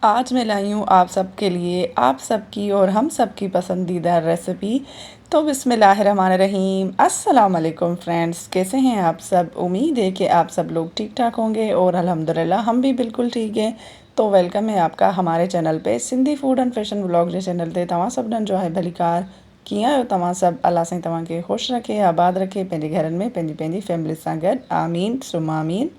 आज मैं लाई हूँ आप सबके लिए आप सबकी और हम सबकी पसंदीदा रेसिपी। तो बिस्मिल्लाहिर्रहमानिर्रहीम, अस्सलाम वालेकुम फ्रेंड्स, कैसे हैं आप सब। उम्मीद है कि आप सब लोग ठीक ठाक होंगे और अल्हम्दुलिल्लाह हम भी बिल्कुल ठीक हैं। तो वेलकम है आपका हमारे चैनल पे Sindhi food and fashion vlog J channel ते। तव्हां सभिनीनि जो आहे भलीकार, कीअं आहियो तव्हां सभु। अल्लाह साईं तव्हांखे ख़ुशि रखे, आबाद रखे, पंहिंजे घरनि में पंहिंजी फैमिली सां गॾु। आमीन सुम आमीन।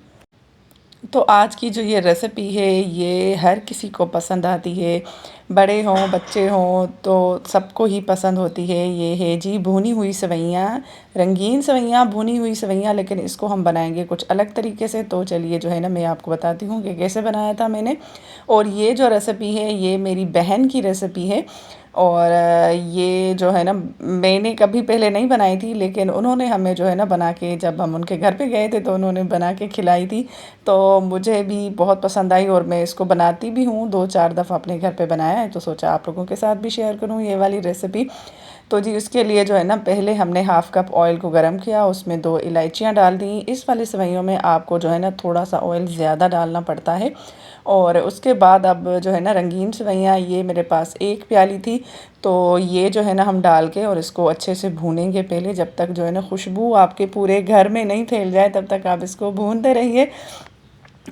तो आज की जो ये रेसिपी है ये हर किसी को पसंद आती है, बड़े हों बच्चे हों तो सबको ही पसंद होती है। ये है जी भुनी हुई सेवइयाँ, रंगीन सेवइयाँ, भुनी हुई सेवइयाँ, लेकिन इसको हम बनाएंगे कुछ अलग तरीके से। तो चलिए जो है ना मैं आपको बताती हूँ कि कैसे बनाया था मैंने। और ये जो रेसिपी है ये मेरी बहन की रेसिपी है। और ये जो है ना मैंने कभी पहले नहीं बनाई थी, लेकिन उन्होंने हमें जो है ना बना के, जब हम उनके घर पे गए थे तो उन्होंने बना के खिलाई थी। तो मुझे भी बहुत पसंद आई और मैं इसको बनाती भी हूँ, 2-4 दफ़ा अपने घर पे बनाया है। तो सोचा आप लोगों के साथ भी शेयर करूँ ये वाली रेसिपी। तो जी उसके लिए जो है ना पहले हमने हाफ़ कप ऑयल को गर्म किया, उसमें 2 इलायचियाँ डाल दी। इस वाली सेवइयों में आपको जो है ना थोड़ा सा ऑयल ज़्यादा डालना पड़ता है। और उसके बाद अब जो है ना रंगीन सेवइयाँ, ये मेरे पास 1 प्याली थी। तो ये जो है ना हम डाल के और इसको अच्छे से भूनेंगे पहले, जब तक जो है ना खुशबू आपके पूरे घर में नहीं फैल जाए तब तक आप इसको भूनते रहिए।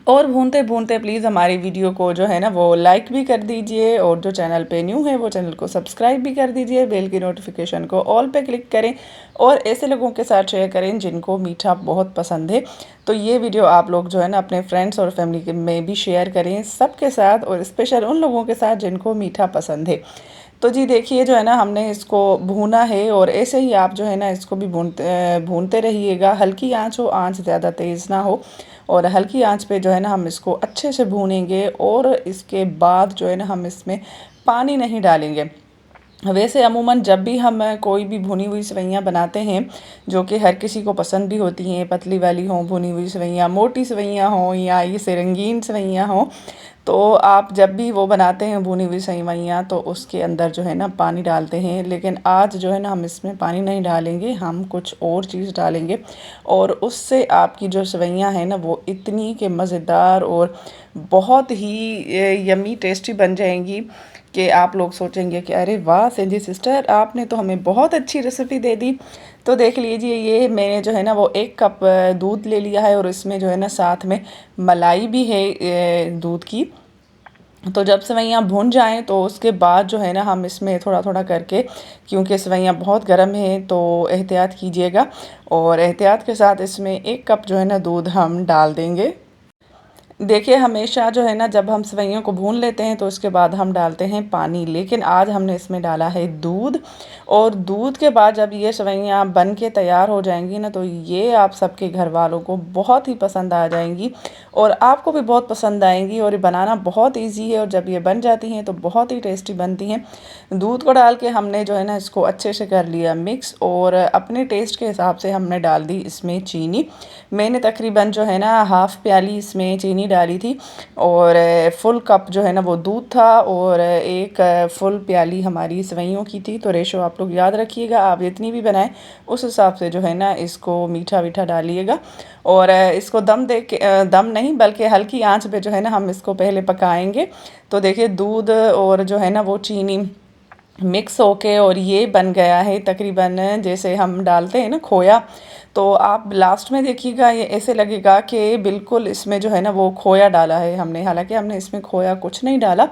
और भूनते भूनते प्लीज़ हमारी वीडियो को जो है ना वो लाइक भी कर दीजिए, और जो चैनल पे न्यू है वो चैनल को सब्सक्राइब भी कर दीजिए, बेल की नोटिफिकेशन को ऑल पे क्लिक करें और ऐसे लोगों के साथ शेयर करें जिनको मीठा बहुत पसंद है। तो ये वीडियो आप लोग जो है ना अपने फ्रेंड्स और फैमिली में भी शेयर करें सबके साथ, और स्पेशल उन लोगों के साथ जिनको मीठा पसंद है। तो जी देखिए जो है ना हमने इसको भूना है, और ऐसे ही आप जो है ना इसको भी भूनते रहिएगा। हल्की आंच हो, आंच ज़्यादा तेज़ ना हो, और हल्की आंच पे जो है ना हम इसको अच्छे से भूनेंगे। और इसके बाद जो है ना हम इसमें पानी नहीं डालेंगे। वैसे अमूमन जब भी हम कोई भी भुनी हुई सेवइयाँ बनाते हैं, जो कि हर किसी को पसंद भी होती हैं, पतली वाली हों भुनी हुई सेवइयाँ, मोटी सेवइयाँ हों या ये से रंगीन सेवइयाँ हों, तो आप जब भी वो बनाते हैं भुनी हुई सेवइयाँ तो उसके अंदर जो है ना पानी डालते हैं। लेकिन आज जो है ना हम इसमें पानी नहीं डालेंगे, हम कुछ और चीज़ डालेंगे, और उससे आपकी जो सेवइयाँ हैं ना वो इतनी के मज़ेदार और बहुत ही यमी टेस्टी बन जाएंगी कि आप लोग सोचेंगे कि अरे वाह सिंधी सिस्टर, आपने तो हमें बहुत अच्छी रेसिपी दे दी। तो देख लीजिए ये मैंने जो है ना वो 1 कप दूध ले लिया है, और इसमें जो है ना साथ में मलाई भी है दूध की। तो जब सेवइयाँ भुन जाएं तो उसके बाद जो है ना हम इसमें थोड़ा थोड़ा करके, क्योंकि सेवइयाँ बहुत गर्म हैं तो एहतियात कीजिएगा, और एहतियात के साथ इसमें 1 कप जो है ना दूध हम डाल देंगे। देखिए हमेशा जो है ना जब हम सेवइयों को भून लेते हैं तो उसके बाद हम डालते हैं पानी, लेकिन आज हमने इसमें डाला है दूध। और दूध के बाद जब ये सेवइयाँ बन के तैयार हो जाएंगी ना तो ये आप सबके घर वालों को बहुत ही पसंद आ जाएंगी, और आपको भी बहुत पसंद आएंगी। और ये बनाना बहुत ईजी है, और जब ये बन जाती हैं तो बहुत ही टेस्टी बनती हैं। दूध को डाल के हमने जो है ना इसको अच्छे से कर लिया मिक्स, और अपने टेस्ट के हिसाब से हमने डाल दी इसमें चीनी। मैंने तकरीबन जो है ना हाफ़ प्याली इसमें चीनी डाली थी, और फुल कप जो है ना वो दूध था, और 1 फुल प्याली हमारी सेवइयों की थी। तो रेशो आप लोग याद रखिएगा, आप जितनी भी बनाएं उस हिसाब से जो है ना इसको मीठा वीठा डालिएगा। और इसको दम दे के दम नहीं बल्कि हल्की आंच पे जो है ना हम इसको पहले पकाएंगे। तो देखिए दूध और जो है ना वो चीनी मिक्स होके और ये बन गया है तकरीबन जैसे हम डालते हैं ना खोया। तो आप लास्ट में देखिएगा ये ऐसे लगेगा कि बिल्कुल इसमें जो है ना वो खोया डाला है हमने, हालांकि हमने इसमें खोया कुछ नहीं डाला,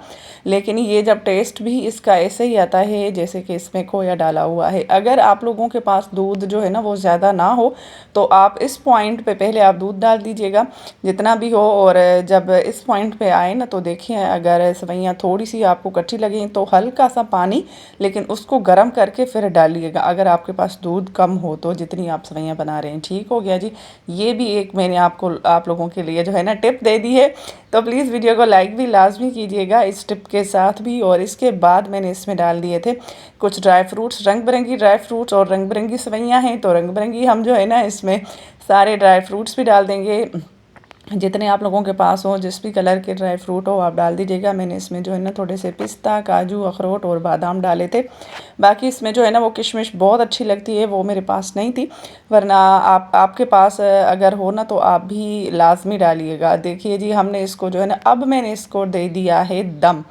लेकिन ये जब टेस्ट भी इसका ऐसे ही आता है जैसे कि इसमें खोया डाला हुआ है। अगर आप लोगों के पास दूध जो है ना वो ज़्यादा ना हो तो आप इस पॉइंट पे पहले आप दूध डाल दीजिएगा जितना भी हो, और जब इस पॉइंट पे आए ना तो देखिए अगर सेवइयाँ थोड़ी सी आपको कच्ची लगें तो हल्का सा पानी, लेकिन उसको गर्म करके फिर डालिएगा अगर आपके पास दूध कम हो तो, जितनी आप सेवइयाँ बना रहे हैं। ठीक हो गया जी। ये भी एक मैंने आप लोगों के लिए जो है ना टिप दे दी है। तो प्लीज़ वीडियो को लाइक भी लाजमी कीजिएगा इस टिप के साथ भी। और इसके बाद मैंने इसमें डाल दिए थे कुछ ड्राई फ्रूट्स, रंग बिरंगी ड्राई फ्रूट्स, और रंग बिरंगी सेवइयाँ हैं तो रंग बिरंगी हम जो है ना इसमें सारे ड्राई फ्रूट्स भी डाल देंगे। जितने आप लोगों के पास हो, जिस भी कलर के ड्राई फ्रूट हो आप डाल दीजिएगा। मैंने इसमें जो है ना थोड़े से पिस्ता, काजू, अखरोट और बादाम डाले थे। बाकी इसमें जो है ना वो किशमिश बहुत अच्छी लगती है, वो मेरे पास नहीं थी, वरना आपके पास अगर हो ना तो आप भी लाजमी डालिएगा। देखिए जी, हमने इसको जो है ना, अब मैंने इसको दे दिया है दम।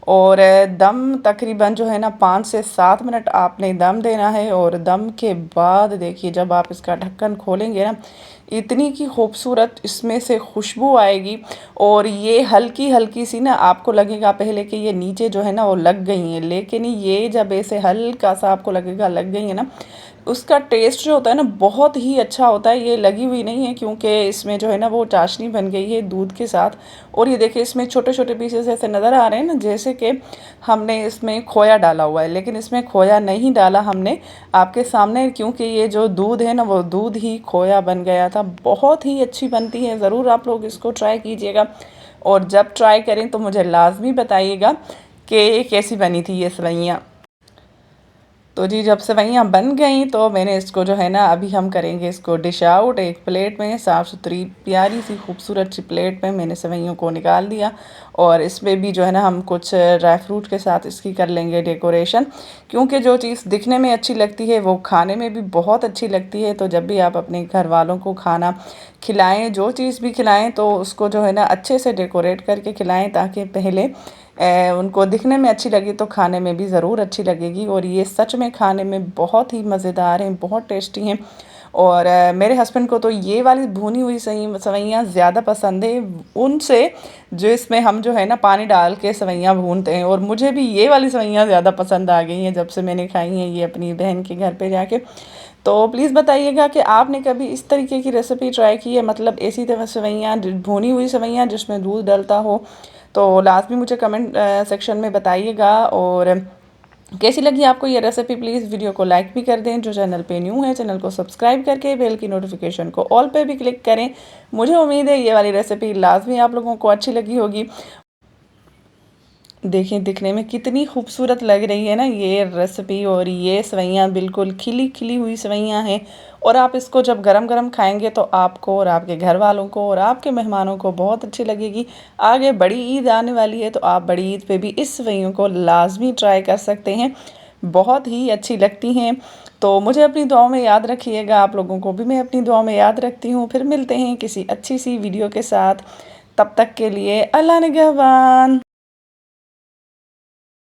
और दम तकरीबन जो है ना 5 से 7 मिनट आपने दम देना है। और दम के बाद देखिए, जब आप इसका ढक्कन खोलेंगे ना, इतनी की खूबसूरत इसमें से खुशबू आएगी। और ये हल्की हल्की सी ना आपको लगेगा पहले कि ये नीचे जो है ना वो लग गई हैं, लेकिन ये जब ऐसे हल्का सा आपको लगेगा लग गई है ना, उसका टेस्ट जो होता है ना बहुत ही अच्छा होता है। ये लगी हुई नहीं है, क्योंकि इसमें जो है ना वो चाशनी बन गई है दूध के साथ। और ये देखिए, इसमें छोटे छोटे पीसेस ऐसे नज़र आ रहे हैं ना, जैसे कि हमने इसमें खोया डाला हुआ है, लेकिन इसमें खोया नहीं डाला हमने, आपके सामने, क्योंकि ये जो दूध है ना वो दूध ही खोया बन गया था। बहुत ही अच्छी बनती है, ज़रूर आप लोग इसको ट्राई कीजिएगा। और जब ट्राई करें तो मुझे लाजमी बताइएगा कि कैसी बनी थी ये सेवइयाँ। तो जी, जब सेवइयाँ बन गई तो मैंने इसको जो है ना, अभी हम करेंगे इसको डिश आउट। एक प्लेट में साफ़ सुथरी प्यारी सी खूबसूरत सी प्लेट में मैंने सेवइयों को निकाल दिया। और इसमें भी जो है ना हम कुछ ड्राई फ्रूट के साथ इसकी कर लेंगे डेकोरेशन, क्योंकि जो चीज़ दिखने में अच्छी लगती है वो खाने में भी बहुत अच्छी लगती है। तो जब भी आप अपने घर वालों को खाना खिलाएं, जो चीज़ भी खिलाएं, तो उसको जो है ना अच्छे से डेकोरेट करके खिलाएं, ताकि पहले उनको दिखने में अच्छी लगी तो खाने में भी ज़रूर अच्छी लगेगी। और ये सच में खाने में बहुत ही मज़ेदार हैं, बहुत टेस्टी हैं। और मेरे हस्बैंड को तो ये वाली भुनी हुई सेवइयाँ ज़्यादा पसंद है उनसे, जो इसमें हम जो है ना पानी डाल के सेवइयाँ भूनते हैं। और मुझे भी ये वाली सेवइयाँ ज़्यादा पसंद आ गई हैं जब से मैंने खाई हैं ये अपनी बहन के घर पे जाके। तो प्लीज़ बताइएगा कि आपने कभी इस तरीके की रेसिपी ट्राई की है, मतलब ऐसी तरह सेवइयाँ, भुनी हुई सेवइयाँ जिसमें दूध डलता हो। तो लाजमी मुझे कमेंट सेक्शन में बताइएगा। और कैसी लगी आपको ये रेसिपी, प्लीज़ वीडियो को लाइक भी कर दें। जो चैनल पे न्यू है चैनल को सब्सक्राइब करके बेल की नोटिफिकेशन को ऑल पे भी क्लिक करें। मुझे उम्मीद है ये वाली रेसिपी लाजमी आप लोगों को अच्छी लगी होगी। देखिए, दिखने में कितनी खूबसूरत लग रही है ना ये रेसिपी। और ये सेवइयाँ बिल्कुल खिली खिली हुई सेवइयाँ हैं। और आप इसको जब गरम गरम खाएंगे तो आपको और आपके घर वालों को और आपके मेहमानों को बहुत अच्छी लगेगी। आगे बड़ी ईद आने वाली है, तो आप बड़ी ईद पे भी इस सेवइयों को लाजमी ट्राई कर सकते हैं, बहुत ही अच्छी लगती हैं। तो मुझे अपनी दुआओं में याद रखिएगा, आप लोगों को भी मैं अपनी दुआओं में याद रखती हूँ। फिर मिलते हैं किसी अच्छी सी वीडियो के साथ, तब तक के लिए अल्लाह निगहबान।